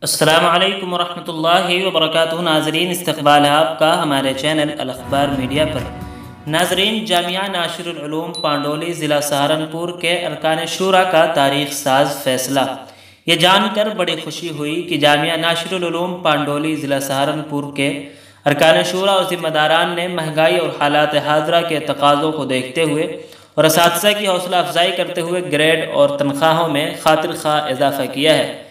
السلام علیکم ورحمۃ اللہ وبرکاتہ۔ ناظرین، استقبال ہے آپ کا ہمارے چینل الاخبار میڈیا پر۔ ناظرین، جامعہ ناشر العلوم پانڈولی ضلع سہارنپور کے ارکان شورا کا تاریخ ساز فیصلہ۔ یہ جان کر بڑی خوشی ہوئی کہ جامعہ ناشر العلوم پانڈولی ضلع سہارنپور کے ارکان شورا اور ذمہ داران نے مہنگائی اور حالات حاضرہ کے تقاضوں کو دیکھتے ہوئے اور اساتذہ کی حوصلہ افزائی کرتے ہوئے گریڈ اور تنخواہوں میں خاطر خواہ اضافہ کیا ہے،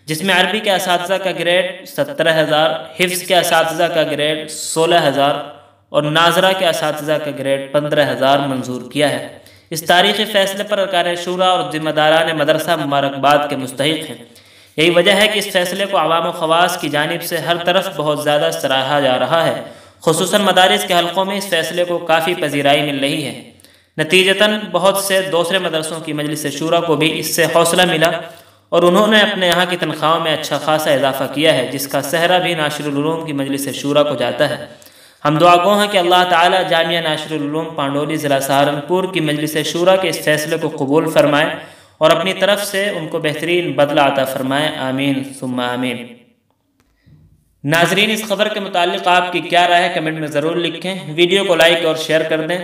جس میں عربی کے اساتذہ کا گریڈ 17,000، حفظ کے اساتذہ کا گریڈ 16,000 اور ناظرہ کے اساتذہ کا گریڈ 15,000 منظور کیا ہے۔ اس تاریخی فیصلے پر ارکان شورا اور ذمہ داران مدرسہ مبارکباد کے مستحق ہیں۔ یہی وجہ ہے کہ اس فیصلے کو عوام و خواص کی جانب سے ہر طرف بہت زیادہ سراہا جا رہا ہے، خصوصاً مدارس کے حلقوں میں اس فیصلے کو کافی پذیرائی مل رہی ہے۔ نتیجتاً بہت سے دوسرے مدرسوں کی مجلس شورا کو بھی اس سے حوصلہ ملا اور انہوں نے اپنے یہاں کی تنخواہوں میں اچھا خاصا اضافہ کیا ہے، جس کا سہرا بھی ناشر العلوم کی مجلس شورا کو جاتا ہے۔ ہم دعا گو ہیں کہ اللہ تعالیٰ جامعہ ناشر العلوم پانڈولی ضلع سہارنپور کی مجلس شورا کے اس فیصلے کو قبول فرمائے اور اپنی طرف سے ان کو بہترین بدلہ عطا فرمائے، آمین ثم آمین۔ ناظرین، اس خبر کے متعلق آپ کی کیا رائے ہے کمنٹ میں ضرور لکھیں، ویڈیو کو لائک اور شیئر کر دیں۔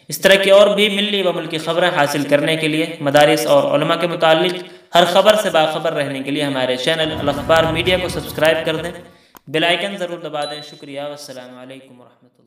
اس طرح کی اور بھی ملی و ملکی خبریں حاصل کرنے کے لیے مدارس اور علماء کے متعلق ہر خبر سے باخبر رہنے کے لیے ہمارے چینل الاخبار میڈیا کو سبسکرائب کر دیں، بیل آئیکن ضرور دبا دیں۔ شکریہ، والسلام علیکم ورحمۃ اللہ۔